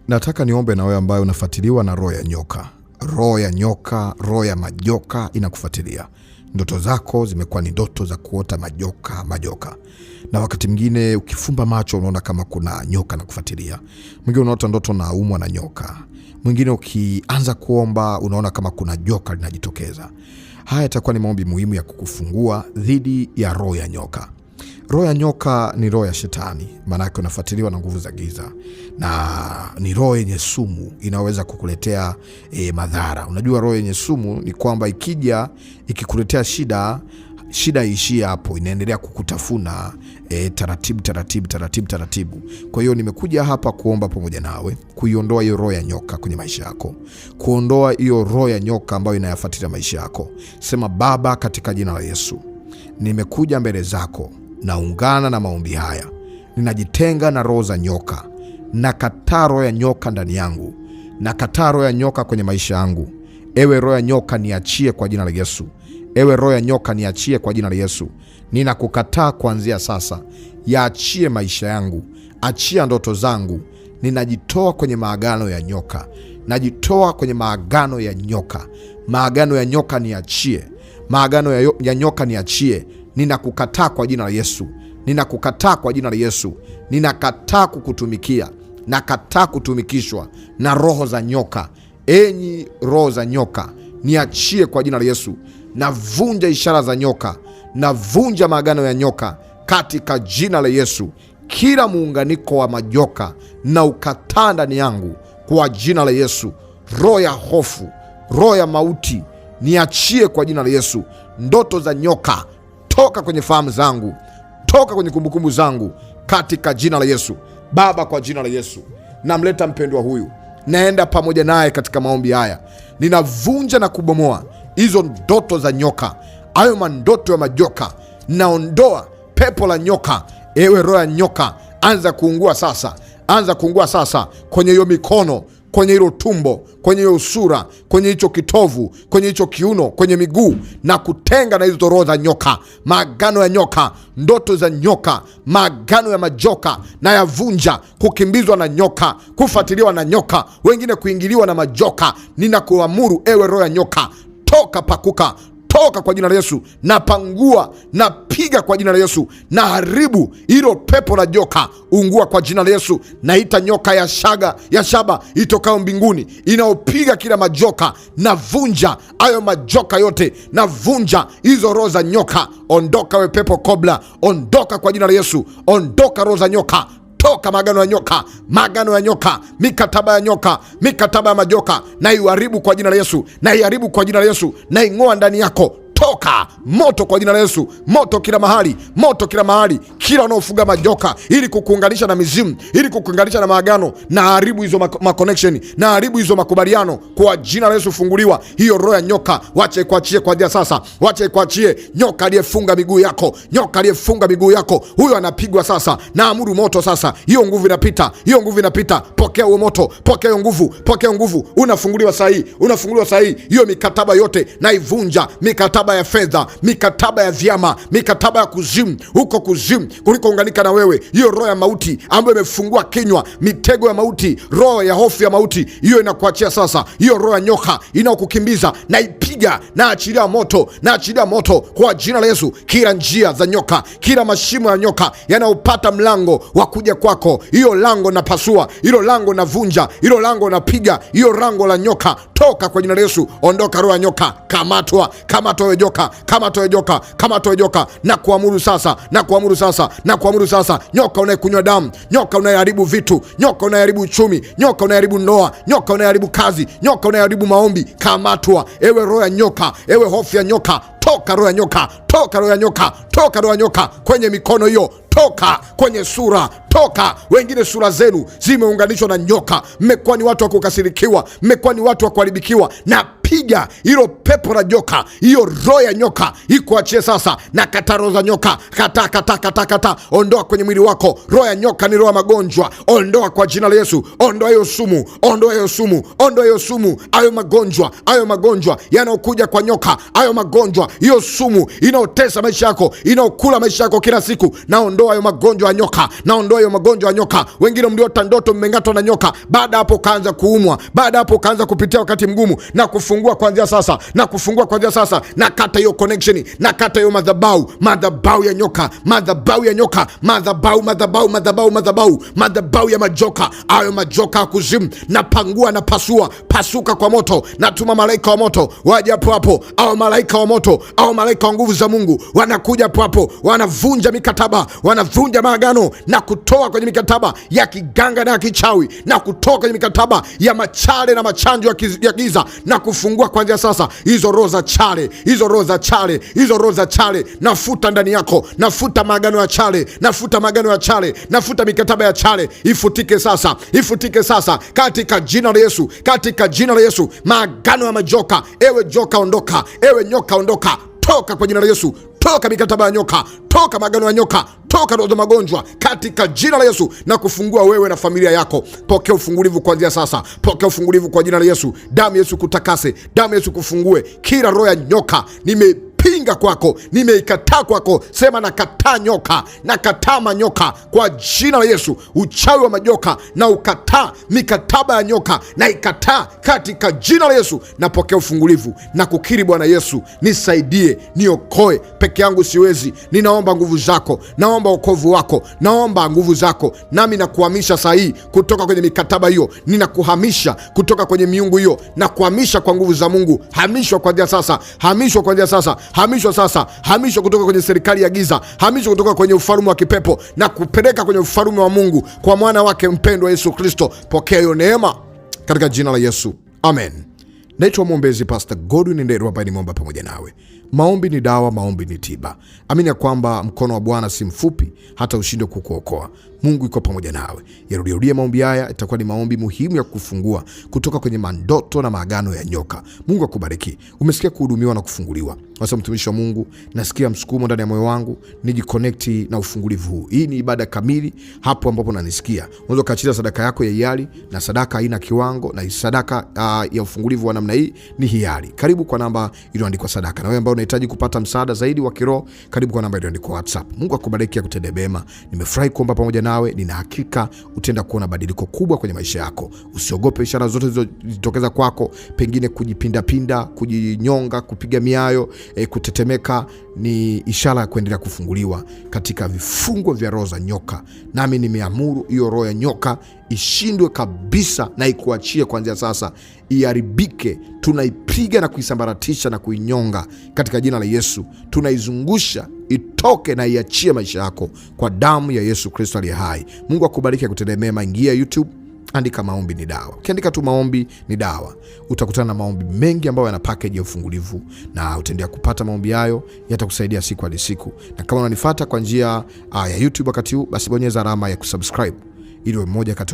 Nataka niombe na wewe ambaye unafuatiliwa na roho ya nyoka. Roho ya nyoka, roho ya majoka inakufuatilia. Ndoto zako zimekuwa ni ndoto za kuota majoka. Na wakati mwingine ukifumba macho unaona kama kuna nyoka nakufuatilia. Mwingine unaota ndoto na umwa na nyoka. Mwingine ukianza kuomba unaona kama kuna joka linajitokeza. Haya yatakuwa ni maombi muhimu ya kukufungua dhidi ya roho ya nyoka. Roho ya nyoka ni roho ya shetani, maana yake unafuatiliwa na nguvu za giza, na ni roho yenye sumu, inaweza kukuletea madhara. Unajua roho yenye sumu ni kwamba ikija ikikuletea shida iishia hapo, inaendelea kukutafuna taratibu. Kwa hiyo nimekuja hapa kuomba pamoja nawe kuiondoa hiyo roho ya nyoka kwenye maisha yako, kuondoa hiyo roho ya nyoka ambayo inayafuatilia maisha yako. Sema: Baba, katika jina la Yesu, nimekuja mbele zako, naungana na maombi haya, ninajitenga na roho za nyoka. Nakataa roho ya nyoka ndani yangu, nakataa roho ya nyoka kwenye maisha yangu. Ewe roho ya nyoka, niachie kwa jina la Yesu. Ewe roho ya nyoka, niachie kwa jina la Yesu. Ninakukataa kuanzia sasa. Yaachie maisha yangu, achia ndoto zangu. Ninajitoa kwenye maagano ya nyoka, najitoa kwenye maagano ya nyoka. Maagano ya nyoka niachie, maagano ya nyoka niachie. Ninakukataa kwa jina la Yesu. Ninakukataa kwa jina la Yesu. Ninakataa kukutumikia. Nakataa kutumikishwa na roho za nyoka. Enyi roho za nyoka, niachie kwa jina la Yesu. Navunja ishara za nyoka, navunja maagano ya nyoka katika jina la Yesu. Kila muunganiko wa majoka na ukataa ndani yangu kwa jina la Yesu. Roho ya hofu, roho ya mauti, niachie kwa jina la Yesu. Ndoto za nyoka, toka kwenye fahamu zangu, toka kwenye kumbukumbu zangu katika jina la Yesu. Baba, kwa jina la Yesu, namleta mpendwa huyu, naenda pamoja naye katika maombi haya. Ninavunja na kubomoa hizo ndoto za nyoka, hayo mandoto ya majoka. Naondoa pepo la nyoka. Ewe roho ya nyoka, anza kuungua sasa, anza kuungua sasa kwenye hiyo mikono, kwenye hilo tumbo, kwenye hiyo usura, kwenye hicho kitovu, kwenye hicho kiuno, kwenye miguu, na kutenga na hizo roho za nyoka. Maagano ya nyoka, ndoto za nyoka, maagano ya majoka na yavunja. Kukimbizwa na nyoka, kufuatiliwa na nyoka, wengine kuingiliwa na majoka. Ninakuamuru ewe roho ya nyoka, toka, pakuka, toka kwa jina la Yesu. Napangua, napiga kwa jina la Yesu. Na haribu hilo pepo la joka, ungua kwa jina la Yesu. Naita nyoka ya shaba itokao mbinguni, inaopiga kila majoka. Navunja hayo majoka yote, navunja hizo roho za nyoka. Ondoka we pepo kobla, ondoka kwa jina la Yesu. Ondoka roho za nyoka, toka maagano ya nyoka, maagano ya nyoka, mikataba ya nyoka, mikataba ya majoka, na iharibu kwa jina la Yesu, na iharibu kwa jina la Yesu, na ing'oa ndani yako. Toka moto kwa jina la Yesu, moto kila mahali, moto kila mahali. Kila unaofuga majoka ili kukuunganisha na mizimu, ili kukuunganisha na maagano, na haribu hizo connection, na haribu hizo makubaliano kwa jina la Yesu. Funguliwa hiyo roho ya nyoka, wache kuachie kwa sasa, wache kuachie. Nyoka aliyefunga miguu yako, nyoka aliyefunga miguu yako, huyo anapigwa sasa. Naamuru moto sasa, hiyo nguvu inapita, hiyo nguvu inapita. Pokea huo moto, pokea hiyo nguvu, pokea hiyo nguvu. Unafunguliwa sahihi, unafunguliwa sahihi. Hiyo mikataba yote naivunja, mikataba ya fedha, mikataba ya vyama, mikataba ya kuzimu, huko kuzimu kulikounganika na wewe. Hiyo roho ya mauti ambayo imefungua kinywa, mitego ya mauti, roho ya hofu ya mauti, hiyo inakuachia sasa. Hiyo roho ya nyoka inayokukimbiza, naipiga, na achilia moto, na achilia moto kwa jina la Yesu. Kila njia za nyoka, kila mashimo ya nyoka yanayopata mlango wa kuja kwako, hiyo lango napasua, hilo lango navunja, hilo lango napiga, hiyo lango la nyoka. Toka kwa jina la Yesu. Ondoka roho ya nyoka, kamatwa, kamatwa we joka, kamatwa we joka, kamatwa we joka. Na kuamuru sasa, na kuamuru sasa, na kuamuru sasa. Nyoka unayekunywa damu, nyoka unayeharibu vitu, nyoka unayeharibu uchumi, nyoka unayeharibu ndoa, nyoka unayeharibu kazi, nyoka unayeharibu maombi, kamatwa. Ewe roho ya nyoka, ewe hofu ya nyoka, toka roho ya nyoka, toka roho ya nyoka, toka roho ya nyoka kwenye mikono hiyo, toka kwenye sura, toka. Wengine sura zenu zimeunganishwa na nyoka, mmekuwa ni watu wa kukasirikiwa, mmekuwa ni watu wa kuharibikiwa. Na piga hilo pepo la joka, hiyo roho ya nyoka ikuachie sasa. Na kata roho za nyoka, kata. Ondoa kwenye mwili wako. Roho ya nyoka ni roho ya magonjwa, ondoa kwa jina la Yesu. Ondoa hiyo sumu, ondoa hiyo sumu, ondoa hiyo sumu. Hayo magonjwa yanayokuja kwa nyoka, hayo magonjwa, hiyo sumu inaotesa maisha yako, inaokula maisha yako kila siku, na ondoa naondoa hayo magonjwa ya nyoka, naondoa hayo magonjwa ya nyoka. Wengine mliota ndoto mmeng'atwa na nyoka, baada hapo kaanza kuumwa, baada hapo kaanza kupitia wakati mgumu, na kufungua kuanzia sasa, na kufungua kuanzia sasa, na kata hiyo connection, na kata hiyo madhabahu ya nyoka, madhabahu ya nyoka, madhabahu ya majoka, hayo majoka ya kuzimu, na pangua na pasuka kwa moto. Natuma malaika wa moto waje hapo, au malaika wa moto, au malaika wa nguvu za Mungu wanakuja hapo, wanavunja mikataba, wanavunja maagano, na kutoa kwenye mikataba ya kiganga na ya kichawi, na kutoa kwenye mikataba ya machale na machanjo ya giza, na kufungua kuanzia sasa hizo roho za chale, hizo roho za chale, nafuta ndani yako, nafuta maagano ya chale, nafuta mikataba ya chale, ifutike sasa katika jina la Yesu, maagano ya majoka. Ewe joka ondoka, ewe nyoka ondoka, toka kwa jina la Yesu, toka mikataba ya nyoka, toka maagano ya nyoka, toka roho za magonjwa katika jina la Yesu, na kufungua wewe na familia yako. Pokea ufungulivu kuanzia sasa, pokea ufungulivu kwa jina la Yesu. Damu Yesu kutakase, damu Yesu kufungue kila roho ya nyoka. Nimepinga kwako, nimeikataa kwako. Sema nakataa nyoka, nakataa manyoka kwa jina la Yesu. Uchawi wa majoka na ukataa, mikataba ya nyoka na ikataa katika jina la Yesu. Napokea ufungulivu na kukiri, Bwana Yesu nisaidie, niokoe, peke yangu siwezi. Ninaomba nguvu zako, naomba wokovu wako, naomba nguvu zako. Nami nakuhamisha saa hii kutoka kwenye mikataba hiyo, ninakuhamisha kutoka kwenye miungu hiyo, na kuhamisha kwa nguvu za Mungu. Hamishwa kuanzia sasa, hamishwa kuanzia sasa, hamishwa sasa, hamishwa kutoka kwenye serikali ya giza, hamishwa kutoka kwenye ufalme wa kipepo, na kupeleka kwenye ufalme wa Mungu kwa mwana wake mpendwa Yesu Kristo. Pokea hiyo neema katika jina la Yesu, amen. Naitwa mwombezi Pastor Godwin Ndero, hapa nimeomba pamoja nawe. Maombi ni dawa, maombi ni tiba. Amini ya kwamba mkono wa Bwana si mfupi hata ushindwe kukuokoa. Mungu yuko pamoja nawe. Yarudia maombi haya, itakuwa ni maombi muhimu ya kufungua kutoka kwenye mandoto na maagano ya nyoka. Mungu akubariki. Umesikia kuhudumiwa na kufunguliwa. Sasa mtumishi wa Mungu, nasikia msukumo ndani ya moyo wangu nijiconnect na ufungulivu huu. Hii ni ibada kamili. Hapo ambapo unanisikia, unaweza kuachilia sadaka yako ya hiari, na sadaka haina kiwango, na sadaka ya ufungulivu wa namna hii ni hiari. Karibu kwa namba iliyoandikwa sadaka. Na wewe ambao unahitaji kupata msaada zaidi wa kiroho, karibu kwa namba iliyoandikwa WhatsApp. Mungu akubariki, akutende mema. Nimefurahi kuomba pamoja nawe. Nina hakika utaenda kuona badiliko kubwa kwenye maisha yako. Usiogope ishara zote zilizotokeza kwako, pengine kujipindapinda, kujinyonga, kupiga miayo, kutetemeka, ni ishara ya kuendelea kufunguliwa katika vifungo vya roho za nyoka. Nami nimeamuru hiyo roho ya nyoka ishindwe kabisa na ikuachie kuanzia sasa, iharibike. Tunaipiga na kuisambaratisha na kuinyonga katika jina la Yesu. Tunaizungusha itoke na iachie maisha yako kwa damu ya Yesu Kristo aliye hai. Mungu akubariki, akutendee mema. Ingia YouTube, andika maombi ni dawa. Ukiandika tu maombi ni dawa, utakutana na maombi mengi ambayo yana package ya ufungulivu, na utaendelea kupata maombi hayo, yatakusaidia siku hadi siku. Na kama unanifuata kwa njia ya YouTube wakati huu, basi bonyeza alama ya kusubscribe ili uwe mmoja kati